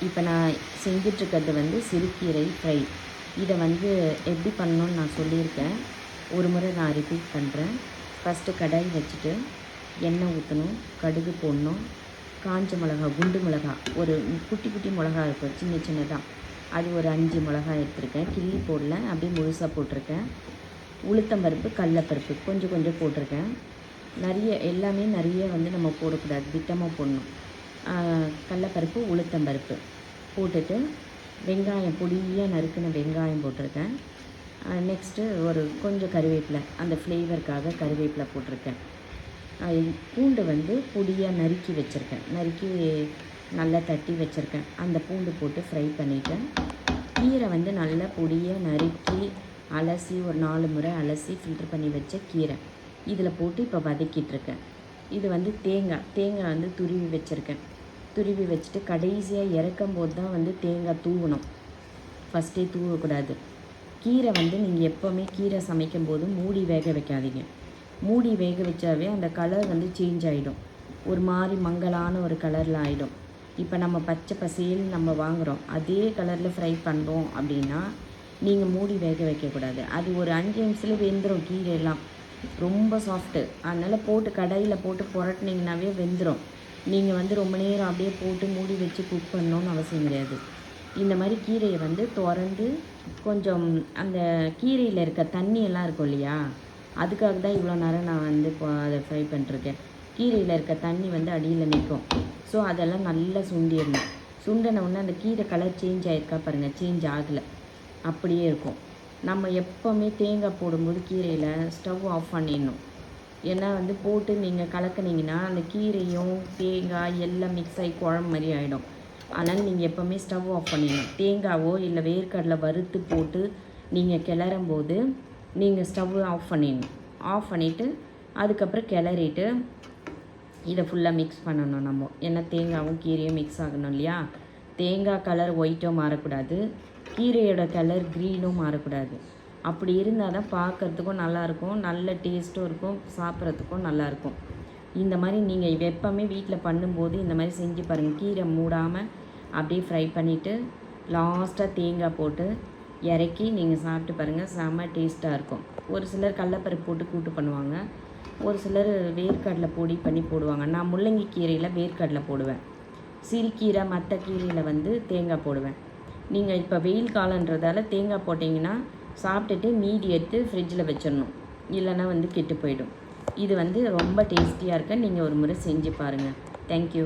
இப்போ நான் செஞ்சிட்ருக்கிறது வந்து சிறுகீரை ஃப்ரை. இதை வந்து எப்படி பண்ணணும்னு நான் சொல்லியிருக்கேன். ஒரு முறை நான் ரிப்பீட் பண்ணுறேன். ஃபஸ்ட்டு கடாய் வச்சுட்டு எண்ணெய் ஊற்றணும், கடுகு போடணும், காஞ்ச மிளகா, குண்டு மிளகா, ஒரு குட்டி குட்டி மிளகா இருக்கும் சின்ன சின்னதாக, அது ஒரு 5 மிளகாய் எடுத்துருக்கேன். கிள்ளி போடல, அப்படியே முழுசாக போட்டிருக்கேன். உளுத்தம்பருப்பு, கடலப்பருப்பு கொஞ்சம் கொஞ்சம் போட்டிருக்கேன். எல்லாமே நிறைய வந்து நம்ம போடக்கூடாது, திட்டமாக போடணும். கடலப்பருப்பு, உளுத்தம்பருப்பு போட்டுட்டு வெங்காயம், பொடியாக நறுக்கின வெங்காயம் போட்டிருக்கேன். நெக்ஸ்ட்டு ஒரு கொஞ்சம் கருவேப்பிலை, அந்த ஃப்ளேவருக்காக கருவேப்பிலை போட்டிருக்கேன். பூண்டு வந்து பொடியாக நறுக்கி வச்சுருக்கேன், நறுக்கி நல்லா தட்டி வச்சுருக்கேன். அந்த பூண்டு போட்டு ஃப்ரை பண்ணிவிட்டேன். கீரை வந்து நல்லா பொடியாக நறுக்கி அலசி ஒரு 4 முறை அலசி ஃபில்ட்ரு பண்ணி வச்ச கீரை இதில் போட்டு இப்போ வதக்கிட்டுருக்கேன். இது வந்து தேங்காய் வந்து துருவி வச்சுருக்கேன். துருவி வச்சுட்டு கடைசியாக இறக்கும் போது தான் வந்து தேங்காய் தூவணும், ஃபஸ்ட்டே தூவக்கூடாது. கீரை வந்து நீங்கள் எப்போவுமே கீரை சமைக்கும் போது மூடி வேக வைக்காதீங்க. மூடி வேக வச்சாவே அந்த கலர் வந்து சேஞ்ச் ஆகிடும், ஒரு மாதிரி மங்கலான ஒரு கலரில் ஆகிடும். இப்போ நம்ம பச்சை பசேல் நம்ம வாங்குகிறோம், அதே கலரில் ஃப்ரை பண்ணுறோம் அப்படின்னா நீங்கள் மூடி வேக வைக்கக்கூடாது. அது ஒரு 5 நிமிஷத்தில் வெந்துடும். கீரையெல்லாம் ரொம்ப சாஃப்ட்டு, அதனால் போட்டு கடாயில் போட்டு புரட்டினீங்கன்னாவே வெந்துடும். நீங்கள் வந்து ரொம்ப நேரம் அப்படியே போட்டு மூடி வச்சு குக் பண்ணணுன்னு அவசியம் கிடையாது. இந்த மாதிரி கீரையை வந்து திறந்து கொஞ்சம் அந்த கீரையில் இருக்க தண்ணியெல்லாம் இருக்கும் இல்லையா, அதுக்காக தான் இவ்வளோ நேரம் நான் வந்து இப்போ அதை ஃப்ரை பண்ணிட்டுருக்கேன். கீரையில் இருக்க தண்ணி வந்து அடியில் நிற்கும். ஸோ அதெல்லாம் நல்லா சுண்டிடணும். சுண்டினவுடனே அந்த கீரை கலர் சேஞ்ச் ஆகிருக்கா பாருங்கள், சேஞ்ச் ஆகலை, அப்படியே இருக்கும். நம்ம எப்போவுமே தேங்காய் போடும்போது கீரையில் ஸ்டவ் ஆஃப் பண்ணிடணும். ஏன்னா வந்து போட்டு நீங்கள் கலக்குனீங்கன்னா அந்த கீரையும் தேங்காய் எல்லாம் மிக்ஸ் ஆகி குழம்பு மாதிரி ஆகிடும். அதனால் நீங்கள் எப்போவுமே ஸ்டவ் ஆஃப் பண்ணிடணும். தேங்காவோ இல்லை வேர்க்கடலை வறுத்து போட்டு நீங்கள் கிளறும் போது நீங்கள் ஸ்டவ் ஆஃப் பண்ணிடணும். ஆஃப் பண்ணிவிட்டு அதுக்கப்புறம் கிளறிட்டு இதை ஃபுல்லாக மிக்ஸ் பண்ணணும் நம்ம. ஏன்னா தேங்காவும் கீரையும் மிக்ஸ் ஆகணும் இல்லையா. தேங்காய் கலர் ஒயிட்டும் மாறக்கூடாது, கீரையோட கலர் க்ரீனும் மாறக்கூடாது. அப்படி இருந்தால் தான் பார்க்குறதுக்கும் நல்லாயிருக்கும், நல்ல டேஸ்ட்டும் இருக்கும், சாப்பிட்றதுக்கும் நல்லாயிருக்கும். இந்த மாதிரி நீங்கள் எப்போவுமே வீட்டில் பண்ணும்போது இந்த மாதிரி செஞ்சு பாருங்கள். கீரை மூடாமல் அப்படியே ஃப்ரை பண்ணிவிட்டு லாஸ்ட்டாக தேங்காய் போட்டு இறக்கி நீங்கள் சாப்பிட்டு பாருங்கள், செம்ம டேஸ்ட்டாக இருக்கும். ஒரு சிலர் கடலப்பருப்பு போட்டு கூட்டு பண்ணுவாங்க, ஒரு சிலர் வேர்க்கடலை பொடி பண்ணி போடுவாங்க. நான் முள்ளங்கி கீரையில் வேர்க்கடலை போடுவேன், சிறுகீரை மற்ற கீரையில் வந்து தேங்காய் போடுவேன். நீங்கள் இப்போ வெயில் காலன்றதால தேங்காய் போட்டிங்கன்னா சாப்பிட்டுட்டு மீதி எடுத்து ஃப்ரிட்ஜில் வச்சிடணும், இல்லைன்னா வந்து கெட்டு போயிடும். இது வந்து ரொம்ப டேஸ்டியாக இருக்க, நீங்கள் ஒரு முறை செஞ்சு பாருங்கள். தேங்க்யூ.